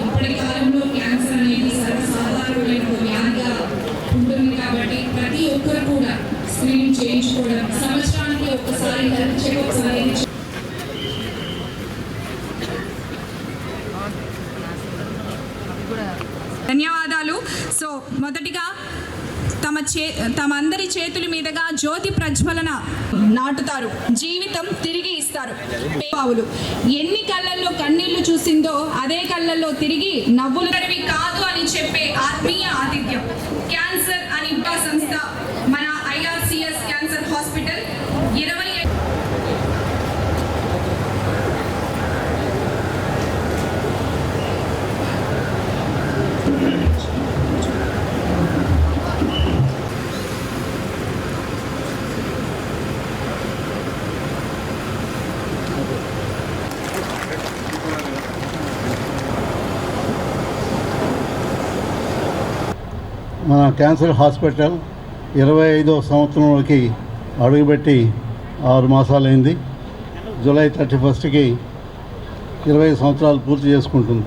ఇప్పటి కాలంలో క్యాన్సర్ అనేది సర్వసాధారణమైన వ్యాధిగా ఉంటుంది కాబట్టి ప్రతి ఒక్కరు కూడా స్క్రీన్ చేయించుకోవడం, సంవత్సరానికి ఒకసారి హెల్త్ చెకప్ అనేది. ధన్యవాదాలు. సో మొదటిగా తమ అందరి చేతుల మీదుగా జ్యోతి ప్రజ్వలన నాటుతారు, జీవితం తిరిగి ఇస్తారు. పావులు ఎన్ని కళ్ళల్లో కన్నీళ్లు చూసిందో అదే కళ్ళల్లో తిరిగి నవ్వులు కాదు అని చెప్పే ఆత్మీయ ఆతిథ్యం. క్యాన్సర్ అని సంస్థ మన ఐఆర్సిఎస్ క్యాన్సర్ హాస్పిటల్ 20 మన క్యాన్సర్ హాస్పిటల్ 25వ సంవత్సరంలోకి అడుగుపెట్టి 6 మాసాలైంది. జూలై 31కి 20 సంవత్సరాలు పూర్తి చేసుకుంటుంది.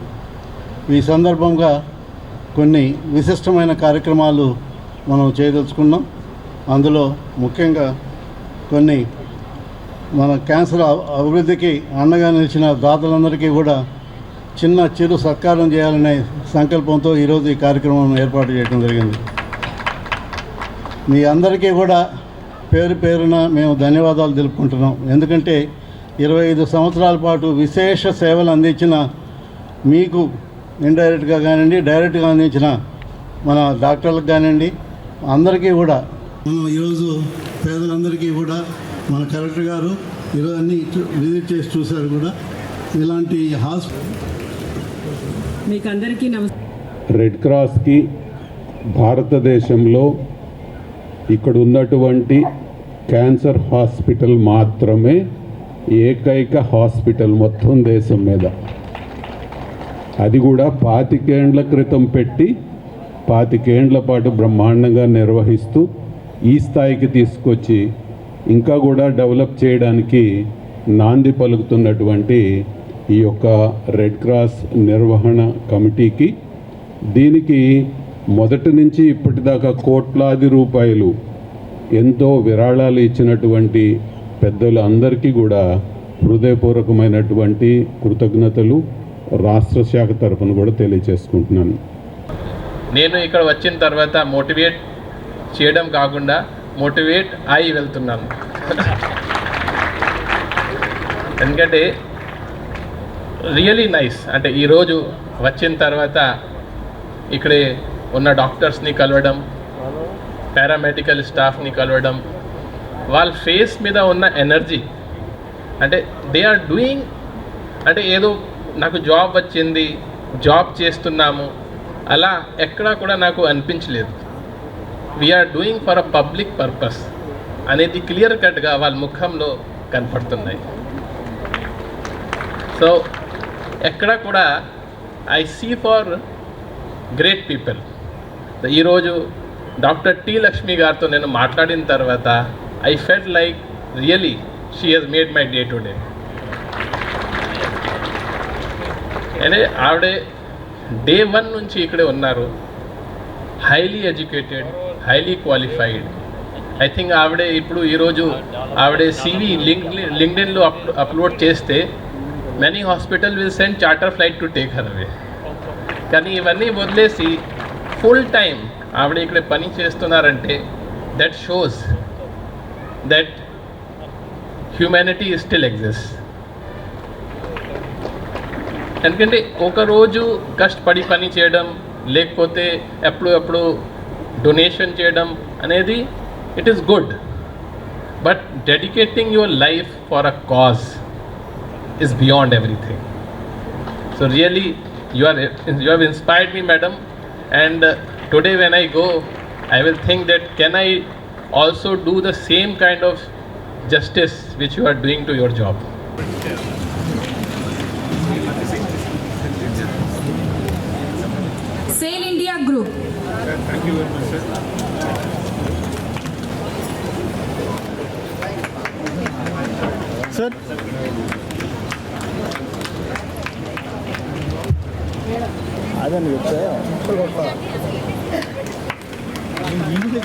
ఈ సందర్భంగా కొన్ని విశిష్టమైన కార్యక్రమాలు మనం చేయదలుచుకున్నాం. అందులో ముఖ్యంగా కొన్ని మన క్యాన్సర్ అభివృద్ధికి అండగా నిలిచిన దాతలందరికీ కూడా చిన్న చిరు సత్కారం చేయాలనే సంకల్పంతో ఈరోజు ఈ కార్యక్రమం ఏర్పాటు చేయడం జరిగింది. మీ అందరికీ కూడా పేరు పేరున మేము ధన్యవాదాలు తెలుపుకుంటున్నాం. ఎందుకంటే 25 సంవత్సరాల పాటు విశేష సేవలు అందించిన మీకు ఇండైరెక్ట్గా కానివ్వండి, డైరెక్ట్గా అందించిన మన డాక్టర్లకు కానివ్వండి, అందరికీ కూడా మనం ఈరోజు పేదలందరికీ కూడా మన కలెక్టర్ గారు ఈరోజు అన్నీ విజిట్ చేసి చూశారు కూడా. ఇలాంటి మీకు అందరికీ రెడ్ క్రాస్కి భారతదేశంలో ఇక్కడ ఉన్నటువంటి క్యాన్సర్ హాస్పిటల్ మాత్రమే ఏకైక హాస్పిటల్ మొత్తం దేశం మీద. అది కూడా 25 ఏండ్ల క్రితం పెట్టి 25 ఏండ్ల పాటు బ్రహ్మాండంగా నిర్వహిస్తూ ఈ స్థాయికి తీసుకొచ్చి ఇంకా కూడా డెవలప్ చేయడానికి నాంది పలుకుతున్నటువంటి ఈ యొక్క రెడ్ క్రాస్ నిర్వహణ కమిటీకి, దీనికి మొదటి నుంచి ఇప్పటిదాకా కోట్లాది రూపాయలు ఎంతో విరాళాలు ఇచ్చినటువంటి పెద్దలు అందరికీ కూడా హృదయపూర్వకమైనటువంటి కృతజ్ఞతలు రాష్ట్ర శాఖ తరఫున కూడా తెలియజేసుకుంటున్నాను. నేను ఇక్కడ వచ్చిన తర్వాత మోటివేట్ చేయడం కాకుండా మోటివేట్ అయి వెళ్తున్నాను. ఎందుకంటే రియలీ నైస్. అంటే ఈరోజు వచ్చిన తర్వాత ఇక్కడే ఉన్న డాక్టర్స్ని కలవడం, పారామెడికల్ స్టాఫ్ని కలవడం, వాళ్ళ ఫేస్ మీద ఉన్న ఎనర్జీ, అంటే దే ఆర్ డూయింగ్, అంటే ఏదో నాకు జాబ్ వచ్చింది, జాబ్ చేస్తున్నాము అలా ఎక్కడా కూడా నాకు అనిపించలేదు. We are doing for a public purpose అనేది క్లియర్ కట్గా వాళ్ళ ముఖంలో కనపడుతున్నాయి. సో ఎక్కడ కూడా I see for great people. ఈరోజు డాక్టర్ టి లక్ష్మి గారితో నేను మాట్లాడిన తర్వాత I felt like really she has made my day to day. అంటే ఆవిడే డే 1 నుంచి ఇక్కడే ఉన్నారు. Highly educated, highly qualified. I think ఆవిడే ఇప్పుడు ఈరోజు ఆవిడే CV లింక్డ్ఇన్లో అప్లోడ్ చేస్తే many hospital will send charter flight to take her away. కానీ ఇవన్నీ వదిలేసి ఫుల్ టైం ఆవిడ ఇక్కడ పని చేస్తున్నారంటే that shows that humanity still exist. ఎందుకంటే ఒకరోజు కష్టపడి పని చేయడం, లేకపోతే ఎప్పుడు డొనేషన్ చేయడం అనేది it is good, but dedicating your life for a cause is beyond everything. So really you have inspired me, madam, and today when I go I will think that can I also do the same kind of justice which you are doing to your job. Group. Sir అదని చెప్తే ఇది